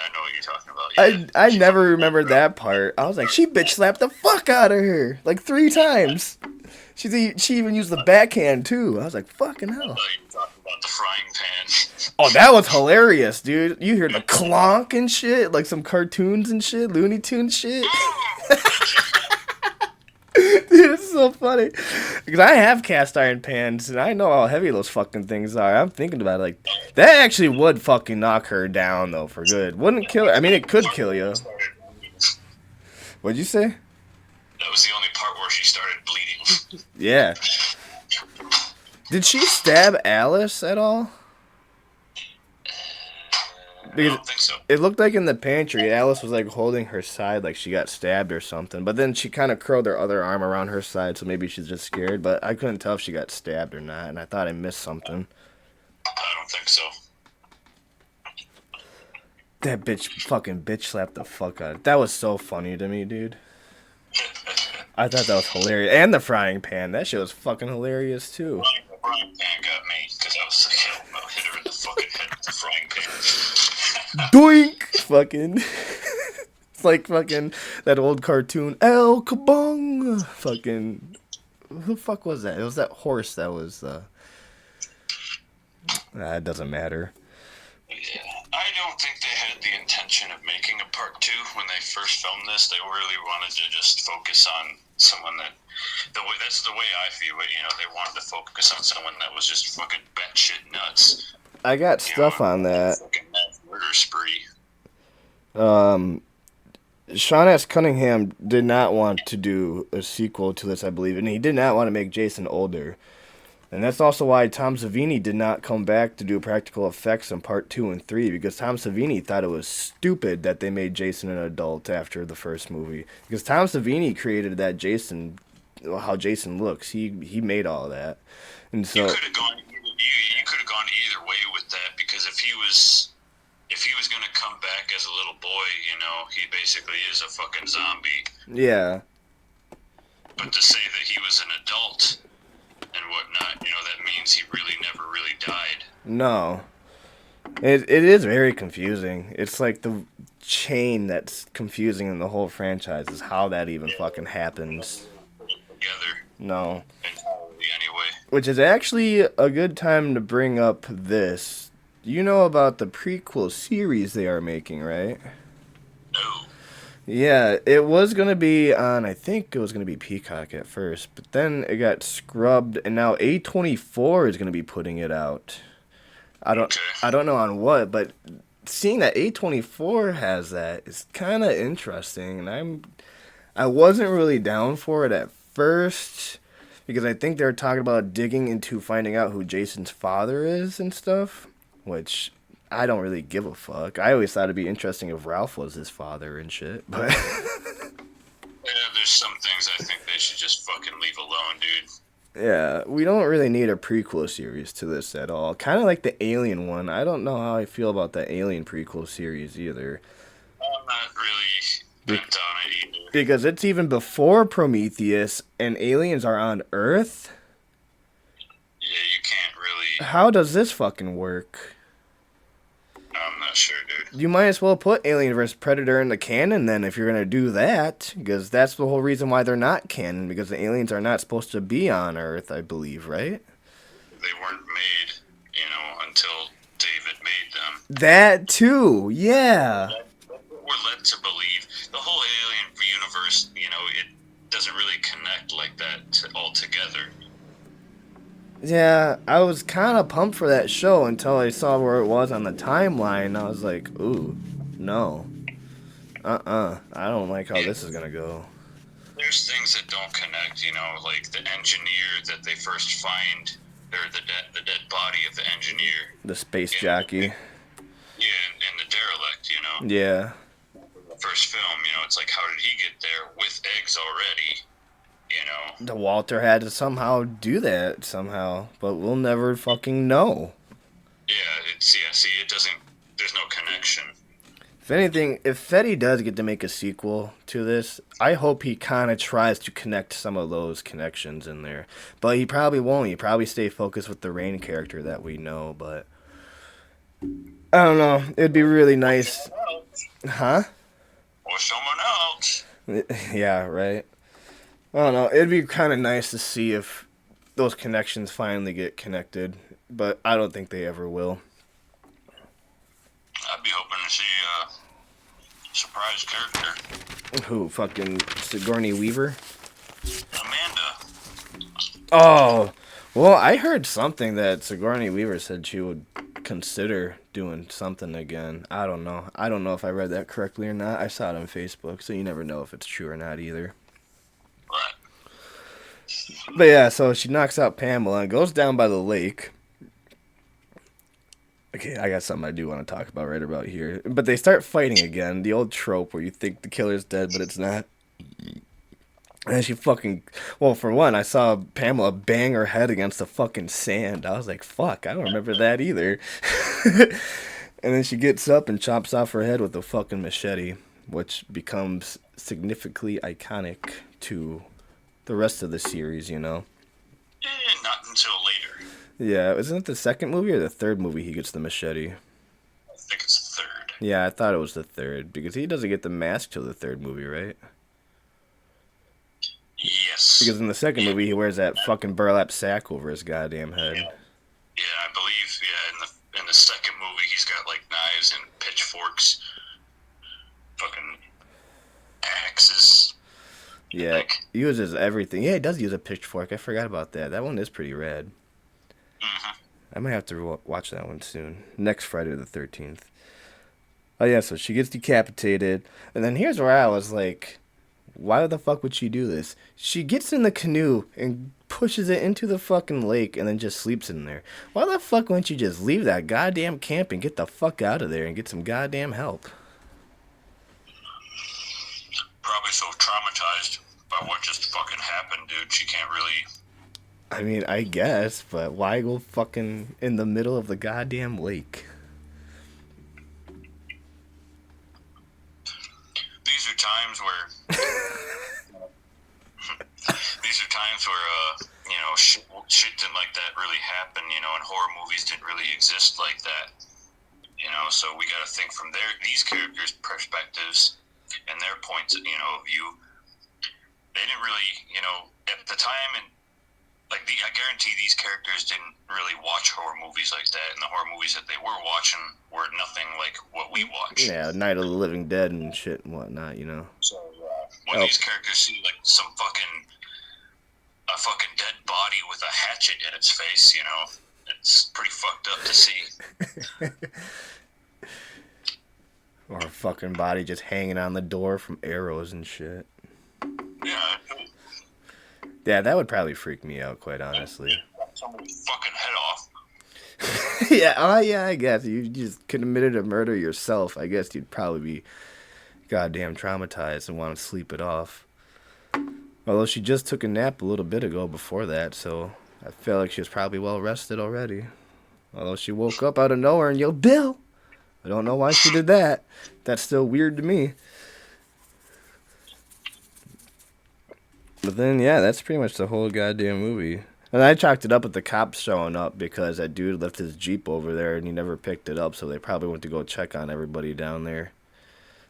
I know what you're talking about. Yeah.
I never remembered that part. I was like, she bitch slapped the fuck out of her like 3 times. She even used the backhand too. I was like, fucking
I
hell.
thought you were talking about the frying pan.
Oh, that was hilarious, dude. You hear the clonk and shit, like some cartoons and shit, Looney Tunes shit. Dude, it's so funny. Because I have cast iron pans, and I know how heavy those fucking things are. I'm thinking about it, like, that actually would fucking knock her down, though, for good. Wouldn't kill her. I mean, it could kill you. What'd you say?
That was the only part where she started bleeding.
Yeah. Did she stab Alice at all?
I
Because
don't think so.
it looked like in the pantry, Alice was like holding her side like she got stabbed or something. But then she kind of curled her other arm around her side, so maybe she's just scared. But I couldn't tell if she got stabbed or not, and I thought I missed something.
I don't think so.
That bitch fucking bitch slapped the fuck out of it. That was so funny to me, dude. I thought that was hilarious. And the frying pan. That shit was fucking hilarious, too.
The frying pan got me, because I was like, hell no, hit her in the fucking head with the frying pan.
Doink! Fucking. It's like fucking that old cartoon, El Kabong! Fucking. Who the fuck was that? It was that horse that was, it doesn't matter.
Yeah. I don't think they had the intention of making a part 2 when they first filmed this. They really wanted to just focus on someone that... That's the way I feel it, you know. They wanted to focus on someone that was just fucking batshit nuts.
I got stuff on that.
Fucking murder spree.
Sean S. Cunningham did not want to do a sequel to this, I believe, and he did not want to make Jason older. And that's also why Tom Savini did not come back to do practical effects in part 2 and 3, because Tom Savini thought it was stupid that they made Jason an adult after the first movie. Because Tom Savini created that Jason, how Jason looks. He made all of that. And so
You could have gone either way with that, because if he was going to come back as a little boy, you know, he basically is a fucking zombie.
yeah.
But to say that he was an adult and whatnot, you know, that means he really never really died.
No. It is very confusing. It's like the chain that's confusing in the whole franchise is how that even fucking happens.
Together,
No.
entirely anyway.
Which is actually a good time to bring up this. You know about the prequel series they are making, right?
No.
Yeah, it was going to be on, I think it was going to be Peacock at first, but then it got scrubbed, and now A24 is going to be putting it out. I don't know on what, but seeing that A24 has that is kind of interesting, and I wasn't really down for it at first because I think they were talking about digging into finding out who Jason's father is and stuff, which I don't really give a fuck. I always thought it'd be interesting if Ralph was his father and shit, but
Yeah, there's some things I think they should just fucking leave alone, dude.
yeah, we don't really need a prequel series to this at all. Kind of like the Alien one. I don't know how I feel about the Alien prequel series either.
I'm not really bent on it either.
Because it's even before Prometheus and aliens are on Earth.
Yeah, you can't really.
How does this fucking work?
I'm not sure, dude.
You might as well put Alien vs. Predator in the canon then if you're going to do that. Because that's the whole reason why they're not canon. Because the aliens are not supposed to be on Earth, I believe, right?
They weren't made, until David made them.
That too, yeah.
We're led to believe the whole alien universe, it doesn't really connect like that all together.
Yeah, I was kind of pumped for that show until I saw where it was on the timeline. I was like, ooh, no. I don't like how this is going to go.
There's things that don't connect, like the engineer that they first find, or the dead body of the engineer.
The space jockey.
Yeah, and the derelict,
Yeah.
The first film, it's like, how did he get there with eggs already,
The Walter had to somehow do that somehow, but we'll never fucking know.
Yeah, it doesn't, there's no connection.
If anything, if Fetty does get to make a sequel to this, I hope he kind of tries to connect some of those connections in there. But he probably won't. He probably stay focused with the Rain character that we know, but I don't know. It'd be really nice. Huh?
Or someone else.
Yeah, right. I don't know. It'd be kind of nice to see if those connections finally get connected, but I don't think they ever will.
I'd be hoping to see a surprise character.
Who? Fucking Sigourney Weaver?
Amanda.
Oh, well, I heard something that Sigourney Weaver said she would consider doing something again. I don't know. I don't know if I read that correctly or not. I saw it on Facebook, so you never know if it's true or not either.
Right.
But yeah, so she knocks out Pamela and goes down by the lake. Okay, I got something I do want to talk about right about here. But they start fighting again. The old trope where you think the killer's dead, but it's not. And she fucking... Well, for one, I saw Pamela bang her head against the fucking sand. I was like, fuck, I don't remember that either. And then she gets up and chops off her head with a fucking machete, which becomes significantly iconic to the rest of the series,
Not until later.
Yeah, isn't it the second movie or the third movie he gets the machete?
I think it's the third.
Yeah, I thought it was the third, because he doesn't get the mask till the third movie, right?
Yes.
Because in the second movie, he wears that fucking burlap sack over his goddamn head.
Yeah, I believe, in the second movie, he's got, knives and pitchforks, fucking axes.
Yeah, he uses everything. Yeah, he does use a pitchfork. I forgot about that. That one is pretty rad.
Mm-hmm.
I might have to watch that one soon. Next Friday the 13th. Oh, yeah, so she gets decapitated. And then here's where I was like, why the fuck would she do this? She gets in the canoe and pushes it into the fucking lake and then just sleeps in there. Why the fuck wouldn't you just leave that goddamn camp and get the fuck out of there and get some goddamn help?
Probably so traumatized by what just fucking happened, dude. She can't really...
I mean, I guess, but why go fucking in the middle of the goddamn lake?
These are times where... shit didn't like that really happen, and horror movies didn't really exist like that. So we gotta think from these characters' perspectives and their points, of view. They didn't really, at the time, and I guarantee these characters didn't really watch horror movies like that, and the horror movies that they were watching were nothing like what we watch.
Yeah, Night of the Living Dead and shit and whatnot,
So when these characters see a fucking dead body with a hatchet in its face, it's pretty fucked up to see.
Or a fucking body just hanging on the door from arrows and shit.
Yeah,
Yeah, that would probably freak me out, quite honestly.
somebody's fucking head off.
Yeah, I guess. You just committed a murder yourself. I guess you'd probably be goddamn traumatized and want to sleep it off. Although she just took a nap a little bit ago before that, so I feel like she was probably well rested already. Although she woke up out of nowhere and yelled, "Bill!" I don't know why she did that. That's still weird to me. But then, yeah, that's pretty much the whole goddamn movie. And I chalked it up with the cops showing up because that dude left his Jeep over there and he never picked it up, so they probably went to go check on everybody down there.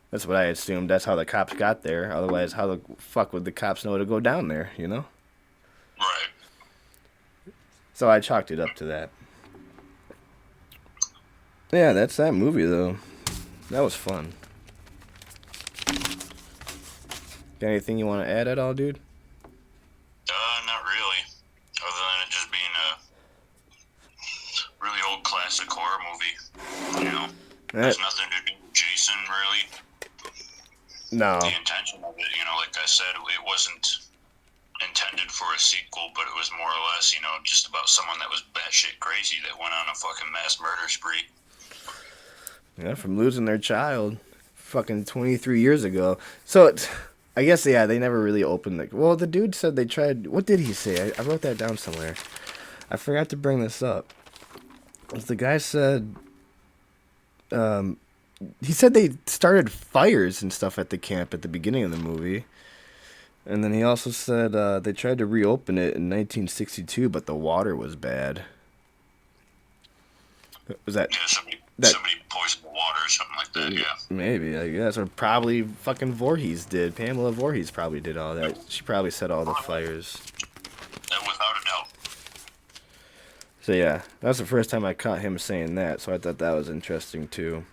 That's what I assumed. That's how the cops got there. Otherwise, how the fuck would the cops know to go down there, you know?
Right.
So I chalked it up to that. Yeah, that's that movie, though. That was fun. Got anything you want to add at all, dude?
Not really. Other than it just being a really old classic horror movie. You know, there's nothing to do with Jason, really.
No.
The intention of it, you know, like I said, it wasn't intended for a sequel, but it was more or less, you know, just about someone that was batshit crazy that went on a fucking mass murder spree.
Yeah, from losing their child fucking 23 years ago. So, I guess, yeah, they never really opened the... Well, the dude said they tried... What did he say? I wrote that down somewhere. I forgot to bring this up. The guy said... he said they started fires and stuff at the camp at the beginning of the movie. And then he also said they tried to reopen it in 1962, but the water was bad. Was that...
Yeah, somebody poisoned the water or something like that, yeah.
Maybe, I guess. Or probably fucking Voorhees did. Pamela Voorhees probably did all that. She probably set all the fires.
Without a doubt.
So yeah, that was the first time I caught him saying that, so I thought that was interesting too.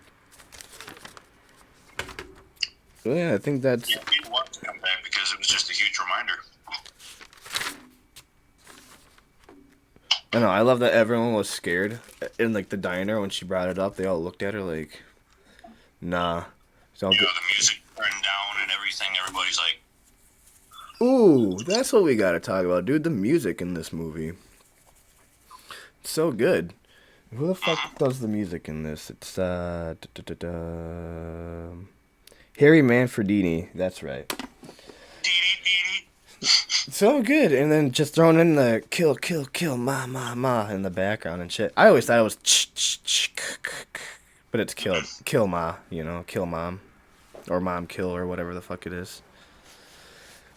Well, yeah, I think that's...
Yeah, he wanted to come back because it was just a huge reminder.
I know, I love that everyone was scared in like the diner when she brought it up. They all looked at her like, nah.
You know, the music turned down and everything. Everybody's like,
ooh, that's what we gotta talk about, dude. The music in this movie. It's so good. Who the fuck does the music in this? It's, Harry Manfredini. That's right. So good. And then just throwing in the kill, kill, kill, ma, ma, ma in the background and shit. I always thought it was but it's kill ma, you know, kill mom. Or mom kill or whatever the fuck it is.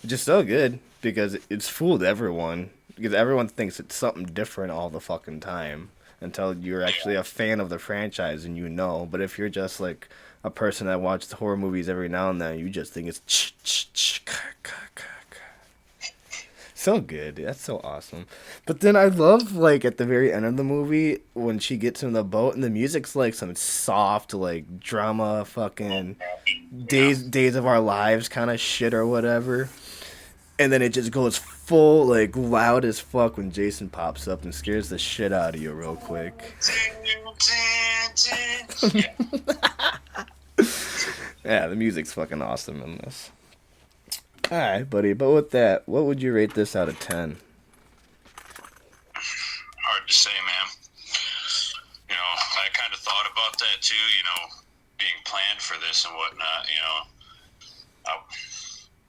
Just so good because it's fooled everyone. Because everyone thinks it's something different all the fucking time until you're actually a fan of the franchise and you know. But if you're just like a person that watches horror movies every now and then, you just think it's so good. That's so awesome. But then I love, like, at the very end of the movie, when she gets in the boat, and the music's, like, some soft, like, drama fucking Days of Our Lives kind of shit or whatever. And then it just goes full, like, loud as fuck when Jason pops up and scares the shit out of you real quick. Yeah, the music's fucking awesome in this. Alright, buddy, but with that, what would you rate this out of 10?
hard to say, man. You know, I kind of thought about that too, you know, being planned for this and whatnot, you know,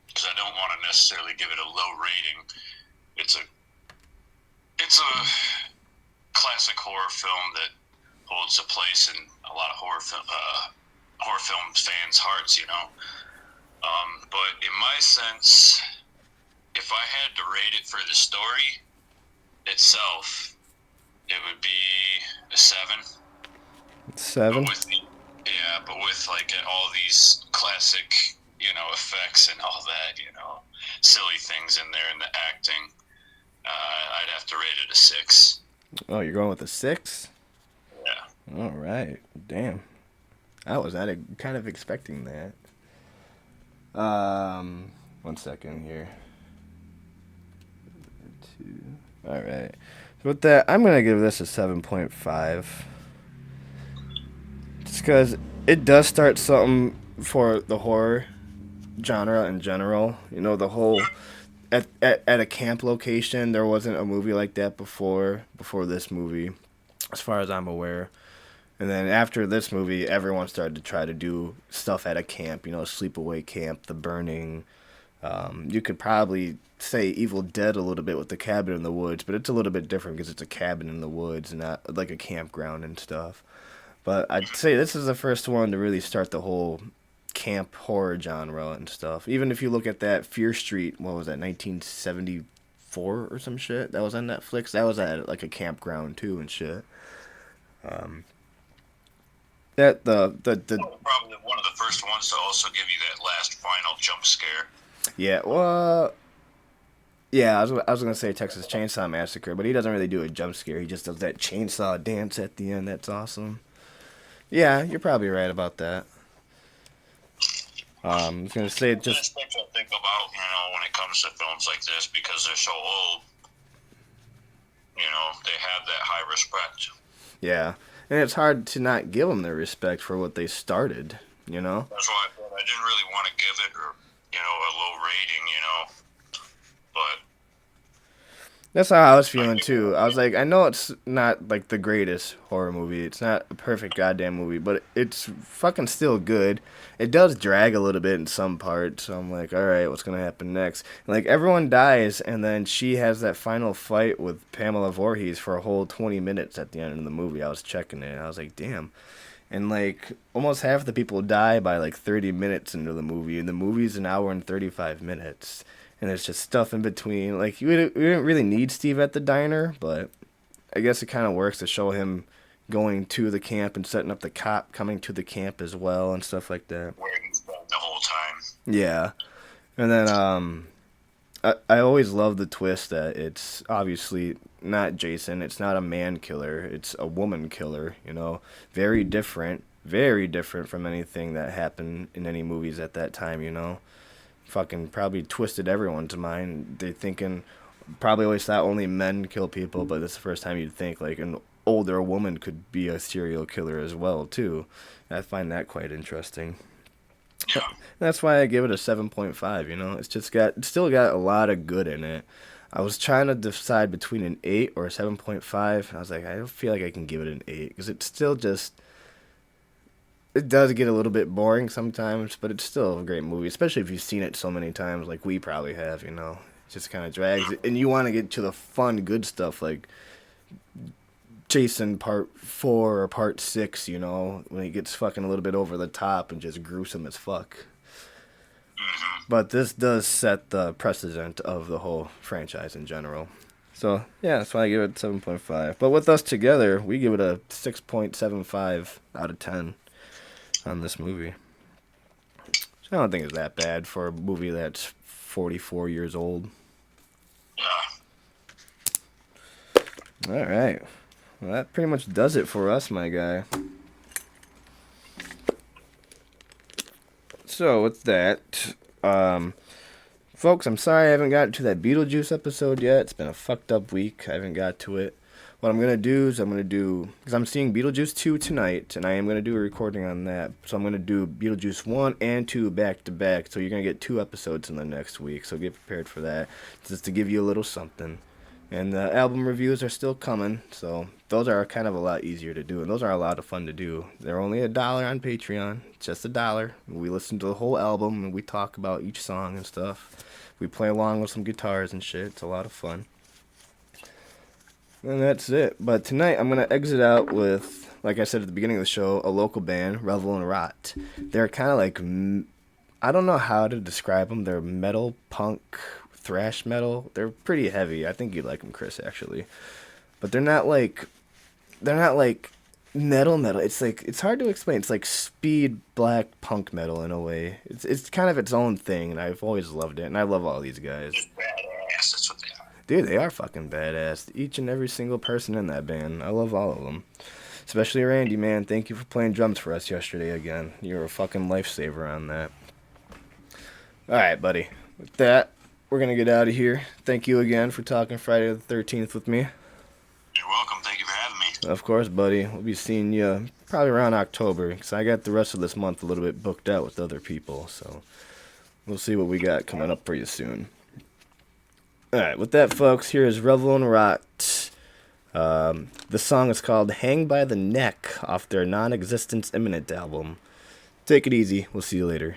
because I don't want to necessarily give it a low rating. It's a classic horror film that holds a place in a lot of horror film fans' hearts, you know. But in my sense, if I had to rate it for the story itself, it would be a 7.
7?
But with like all these classic, you know, effects and all that, you know, silly things in there and the acting, I'd have to rate it a 6.
Oh, you're going with a 6?
Yeah.
All right. Damn. I was not kind of expecting that. 1 second here. 2. All right. With that, I'm gonna give this a 7.5. Just because it does start something for the horror genre in general. You know, the whole at a camp location, there wasn't a movie like that before this movie, as far as I'm aware. And then after this movie, everyone started to try to do stuff at a camp. You know, sleepaway camp, The Burning. You could probably say Evil Dead a little bit with the cabin in the woods, but it's a little bit different because it's a cabin in the woods and not like a campground and stuff. But I'd say this is the first one to really start the whole camp horror genre and stuff. Even if you look at that Fear Street, what was that, 1974 or some shit? That was on Netflix. That was at like a campground too and shit. That the
Probably one of the first ones to also give you that last final jump scare.
yeah, well, yeah, I was gonna say Texas Chainsaw Massacre, but he doesn't really do a jump scare. He just does that chainsaw dance at the end. That's awesome. Yeah, you're probably right about that. I was gonna say
That's
just
things I think about, when it comes to films like this, because they're so old. They have that high respect.
yeah, and it's hard to not give them their respect for what they started. You know.
That's why I didn't really want to give it, a low rating, but
That's how I was feeling too. I was like, I know it's not like the greatest horror movie. It's not a perfect goddamn movie, but it's fucking still good. It does drag a little bit in some parts. So I'm like, all right, what's gonna happen next? And like everyone dies, and then she has that final fight with Pamela Voorhees for a whole 20 minutes at the end of the movie. I was checking it. I was like, damn. And like almost half the people die by like 30 minutes into the movie, and the movie's an hour and 35 minutes. And there's just stuff in between. Like, we didn't really need Steve at the diner, but I guess it kind of works to show him going to the camp and setting up the cop coming to the camp as well and stuff like that.
where he's been the whole time.
Yeah. And then I always love the twist that it's obviously not Jason. It's not a man killer. It's a woman killer, you know. Very different from anything that happened in any movies at that time, you know. Fucking probably twisted everyone's mind. They thinking probably always thought only men kill people, but this is the first time you'd think like an older woman could be a serial killer as well too. And I find that quite interesting.
Yeah.
That's why I give it a 7.5. You know, it's still got a lot of good in it. I was trying to decide between an 8 or a 7.5. I was like, I don't feel like I can give it an 8 because it's still just. It does get a little bit boring sometimes, but it's still a great movie, especially if you've seen it so many times like we probably have, you know. It just kind of drags it. And you want to get to the fun, good stuff like Jason Part 4 or Part 6, you know, when he gets fucking a little bit over the top and just gruesome as fuck. But this does set the precedent of the whole franchise in general. So, yeah, that's why I give it 7.5. But with us together, we give it a 6.75 out of 10. On this movie. Which I don't think is that bad for a movie that's 44 years old.
Yeah.
Alright. Well, that pretty much does it for us, my guy. So, with that, folks, I'm sorry I haven't gotten to that Beetlejuice episode yet. It's been a fucked up week. I haven't got to it. What I'm going to do is because I'm seeing Beetlejuice 2 tonight, and I am going to do a recording on that. So I'm going to do Beetlejuice 1 and 2 back to back. So you're going to get 2 episodes in the next week. So get prepared for that, just to give you a little something. And the album reviews are still coming, so those are kind of a lot easier to do, and those are a lot of fun to do. They're only $1 on Patreon, just $1. We listen to the whole album, and we talk about each song and stuff. We play along with some guitars and shit. It's a lot of fun. And that's it. But tonight I'm going to exit out with, like I said at the beginning of the show, a local band, Revel and Rot. They're kind of like, I don't know how to describe them. They're metal, punk, thrash metal. They're pretty heavy. I think you'd like them, Chris, actually. But they're not like metal. It's like, it's hard to explain. It's like speed black punk metal in a way. It's kind of its own thing, and I've always loved it. And I love all these guys.
Just badass. That's what they are.
Dude, they are fucking badass. Each and every single person in that band. I love all of them. Especially Randy, man. Thank you for playing drums for us yesterday again. You're a fucking lifesaver on that. Alright, buddy. With that, we're going to get out of here. Thank you again for talking Friday the 13th with me. Of course, buddy. We'll be seeing you probably around October, because I got the rest of this month a little bit booked out with other people, so we'll see what we got coming up for you soon. Alright, with that, folks, here is Revel and Rot. The song is called Hang by the Neck off their Non-Existence Imminent album. Take it easy. We'll see you later.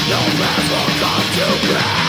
No rest will come to pass.